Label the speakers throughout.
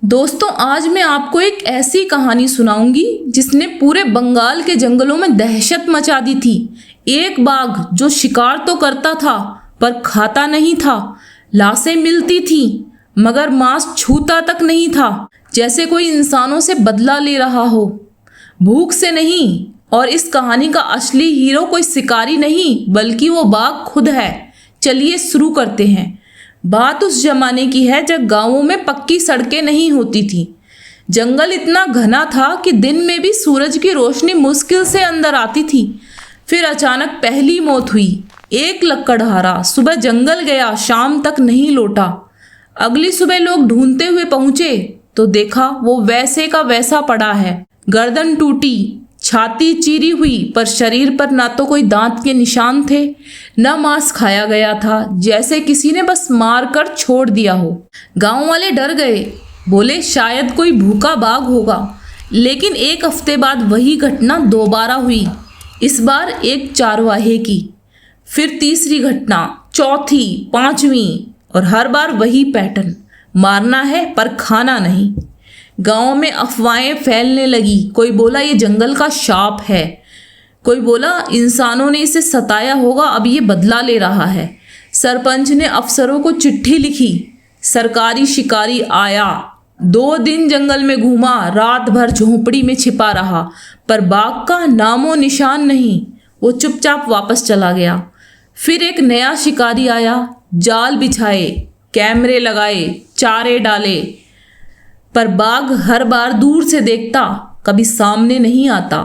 Speaker 1: दोस्तों, आज मैं आपको एक ऐसी कहानी सुनाऊंगी जिसने पूरे बंगाल के जंगलों में दहशत मचा दी थी। एक बाघ जो शिकार तो करता था पर खाता नहीं था। लाशें मिलती थी मगर मांस छूता तक नहीं था, जैसे कोई इंसानों से बदला ले रहा हो, भूख से नहीं। और इस कहानी का असली हीरो कोई शिकारी नहीं बल्कि वो बाघ खुद है। चलिए शुरू करते हैं। बात उस जमाने की है जब गांवों में पक्की सड़कें नहीं होती थी। जंगल इतना घना था कि दिन में भी सूरज की रोशनी मुश्किल से अंदर आती थी। फिर अचानक पहली मौत हुई। एक लकड़हारा सुबह जंगल गया, शाम तक नहीं लौटा। अगली सुबह लोग ढूंढते हुए पहुंचे तो देखा वो वैसे का वैसा पड़ा है। गर्दन टूटी, छाती चीरी हुई, पर शरीर पर ना तो कोई दांत के निशान थे, न मांस खाया गया था, जैसे किसी ने बस मार कर छोड़ दिया हो। गांव वाले डर गए, बोले शायद कोई भूखा बाघ होगा। लेकिन एक हफ्ते बाद वही घटना दोबारा हुई, इस बार एक चारवाहे की। फिर तीसरी घटना, चौथी, पांचवी, और हर बार वही पैटर्न, मारना है पर खाना नहीं। गांव में अफवाहें फैलने लगी। कोई बोला ये जंगल का शाप है, कोई बोला इंसानों ने इसे सताया होगा, अब ये बदला ले रहा है। सरपंच ने अफसरों को चिट्ठी लिखी। सरकारी शिकारी आया, 2 दिन जंगल में घूमा, रात भर झोंपड़ी में छिपा रहा, पर बाघ का नामो निशान नहीं। वो चुपचाप वापस चला गया। फिर एक नया शिकारी आया, जाल बिछाए, कैमरे लगाए, चारे डाले, पर बाघ हर बार दूर से देखता, कभी सामने नहीं आता,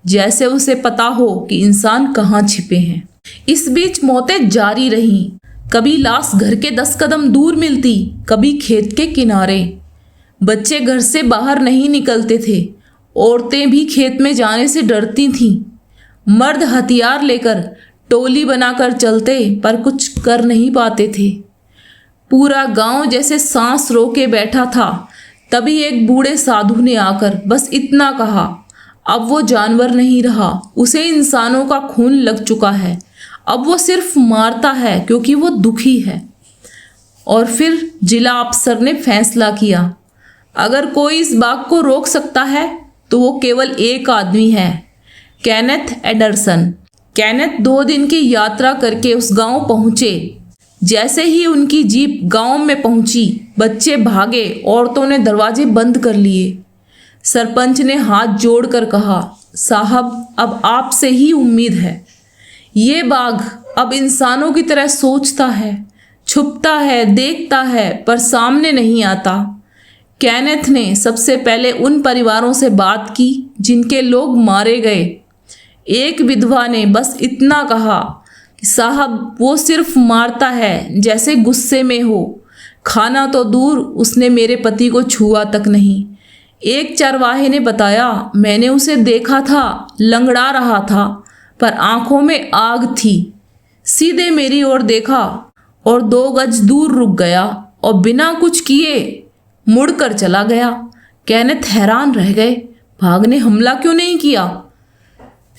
Speaker 1: जैसे उसे पता हो कि इंसान कहाँ छिपे हैं। इस बीच मौतें जारी रहीं। कभी लाश घर के 10 कदम दूर मिलती, कभी खेत के किनारे। बच्चे घर से बाहर नहीं निकलते थे, औरतें भी खेत में जाने से डरती थीं। मर्द हथियार लेकर टोली बनाकर चलते, पर कुछ कर नहीं पाते थे। पूरा गांव जैसे सांस रोके बैठा था। तभी एक बूढ़े साधु ने आकर बस इतना कहा, अब वो जानवर नहीं रहा, उसे इंसानों का खून लग चुका है। अब वो सिर्फ मारता है क्योंकि वो दुखी है। और फिर जिला अफसर ने फैसला किया, अगर कोई इस बाघ को रोक सकता है तो वो केवल एक आदमी है, केनेथ एंडरसन। केनेथ 2 दिन की यात्रा करके उस गांव पहुंचे। जैसे ही उनकी जीप गांव में पहुंची, बच्चे भागे, औरतों ने दरवाजे बंद कर लिए। सरपंच ने हाथ जोड़कर कहा, साहब अब आपसे ही उम्मीद है। ये बाघ अब इंसानों की तरह सोचता है, छुपता है, देखता है, पर सामने नहीं आता। केनेथ ने सबसे पहले उन परिवारों से बात की जिनके लोग मारे गए। एक विधवा ने बस इतना कहा, साहब वो सिर्फ मारता है, जैसे गुस्से में हो। खाना तो दूर, उसने मेरे पति को छुआ तक नहीं। एक चरवाहे ने बताया, मैंने उसे देखा था, लंगड़ा रहा था, पर आंखों में आग थी। सीधे मेरी ओर देखा और 2 गज दूर रुक गया और बिना कुछ किए मुड़कर चला गया। केनेथ हैरान रह गए, बाघ ने हमला क्यों नहीं किया?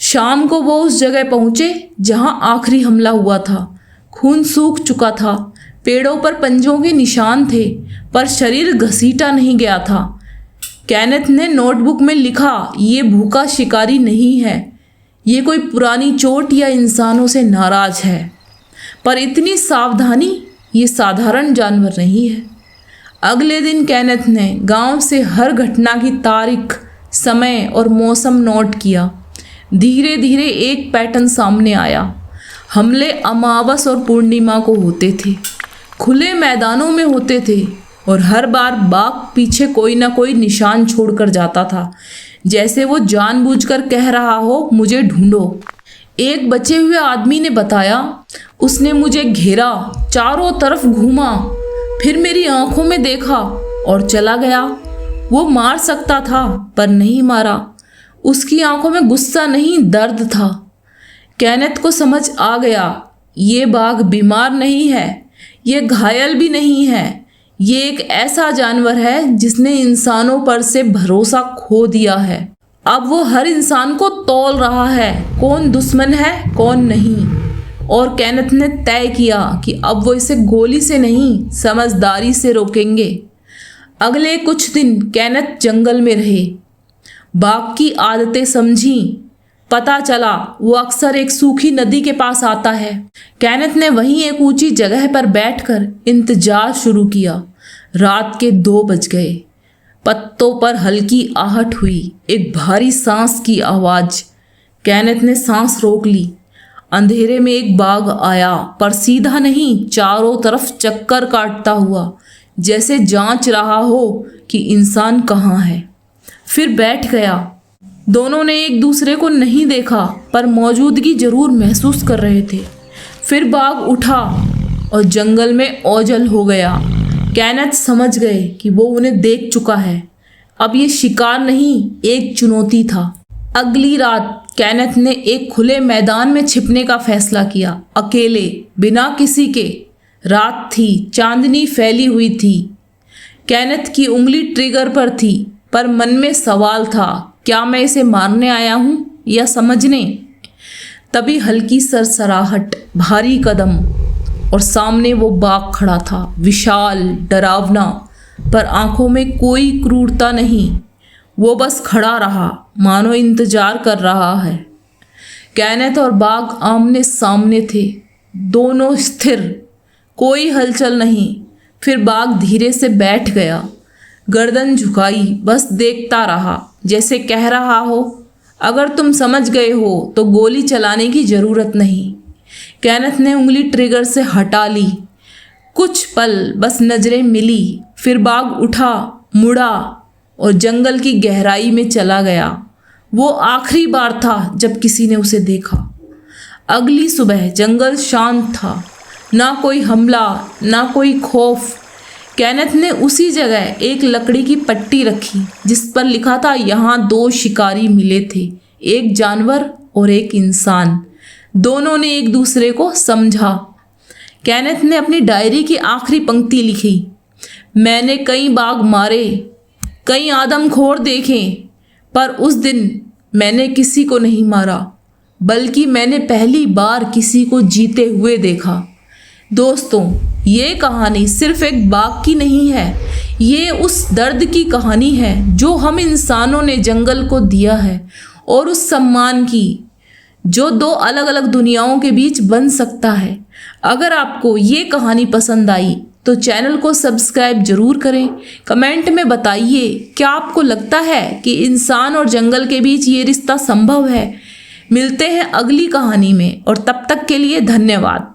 Speaker 1: शाम को वो उस जगह पहुंचे जहां आखिरी हमला हुआ था। खून सूख चुका था, पेड़ों पर पंजों के निशान थे, पर शरीर घसीटा नहीं गया था। केनेथ ने नोटबुक में लिखा, ये भूखा शिकारी नहीं है, ये कोई पुरानी चोट या इंसानों से नाराज है। पर इतनी सावधानी, ये साधारण जानवर नहीं है। अगले दिन केनेथ ने गांव से हर घटना की तारीख, समय और मौसम नोट किया। धीरे धीरे एक पैटर्न सामने आया। हमले अमावस और पूर्णिमा को होते थे, खुले मैदानों में होते थे, और हर बार बाघ पीछे कोई ना कोई निशान छोड़कर जाता था, जैसे वो जानबूझकर कह रहा हो, मुझे ढूंढो। एक बचे हुए आदमी ने बताया, उसने मुझे घेरा, चारों तरफ घूमा, फिर मेरी आंखों में देखा और चला गया। वो मार सकता था पर नहीं मारा। उसकी आंखों में गुस्सा नहीं, दर्द था। केनेथ को समझ आ गया, ये बाघ बीमार नहीं है, ये घायल भी नहीं है, ये एक ऐसा जानवर है जिसने इंसानों पर से भरोसा खो दिया है। अब वो हर इंसान को तौल रहा है, कौन दुश्मन है कौन नहीं। और केनेथ ने तय किया कि अब वो इसे गोली से नहीं, समझदारी से रोकेंगे। अगले कुछ दिन केनेथ जंगल में रहे। बाघ की आदतें समझी। पता चला वो अक्सर एक सूखी नदी के पास आता है। केनेथ ने वहीं एक ऊंची जगह पर बैठकर इंतजार शुरू किया। रात के 2 बज गए। पत्तों पर हल्की आहट हुई, एक भारी सांस की आवाज। केनेथ ने सांस रोक ली। अंधेरे में एक बाघ आया, पर सीधा नहीं, चारों तरफ चक्कर काटता हुआ, जैसे जांच रहा हो कि इंसान कहाँ है। फिर बैठ गया। दोनों ने एक दूसरे को नहीं देखा, पर मौजूदगी जरूर महसूस कर रहे थे। फिर बाघ उठा और जंगल में ओझल हो गया। केनेथ समझ गए कि वो उन्हें देख चुका है। अब ये शिकार नहीं, एक चुनौती था। अगली रात केनेथ ने एक खुले मैदान में छिपने का फैसला किया, अकेले, बिना किसी के। रात थी, चांदनी फैली हुई थी। केनेथ की उंगली ट्रिगर पर थी, पर मन में सवाल था, क्या मैं इसे मारने आया हूँ या समझने? तभी हल्की सरसराहट, भारी कदम, और सामने वो बाघ खड़ा था, विशाल, डरावना, पर आंखों में कोई क्रूरता नहीं। वो बस खड़ा रहा, मानो इंतजार कर रहा है। केनेथ और बाघ आमने सामने थे, दोनों स्थिर, कोई हलचल नहीं। फिर बाघ धीरे से बैठ गया, गर्दन झुकाई, बस देखता रहा, जैसे कह रहा हो, अगर तुम समझ गए हो तो गोली चलाने की जरूरत नहीं। केनेथ ने उंगली ट्रिगर से हटा ली। कुछ पल बस नजरें मिली, फिर बाघ उठा, मुड़ा और जंगल की गहराई में चला गया। वो आखिरी बार था जब किसी ने उसे देखा। अगली सुबह जंगल शांत था, ना कोई हमला, ना कोई खौफ। केनेथ ने उसी जगह एक लकड़ी की पट्टी रखी, जिस पर लिखा था, यहाँ 2 शिकारी मिले थे, एक जानवर और एक इंसान। दोनों ने एक दूसरे को समझा। केनेथ ने अपनी डायरी की आखिरी पंक्ति लिखी, मैंने कई बाघ मारे, कई आदमखोर देखे, पर उस दिन मैंने किसी को नहीं मारा, बल्कि मैंने पहली बार किसी को जीते हुए देखा। दोस्तों, ये कहानी सिर्फ एक बाघ की नहीं है, ये उस दर्द की कहानी है जो हम इंसानों ने जंगल को दिया है, और उस सम्मान की जो 2 अलग अलग दुनियाओं के बीच बन सकता है। अगर आपको ये कहानी पसंद आई तो चैनल को सब्सक्राइब जरूर करें। कमेंट में बताइए, क्या आपको लगता है कि इंसान और जंगल के बीच ये रिश्ता संभव है? मिलते हैं अगली कहानी में, और तब तक के लिए धन्यवाद।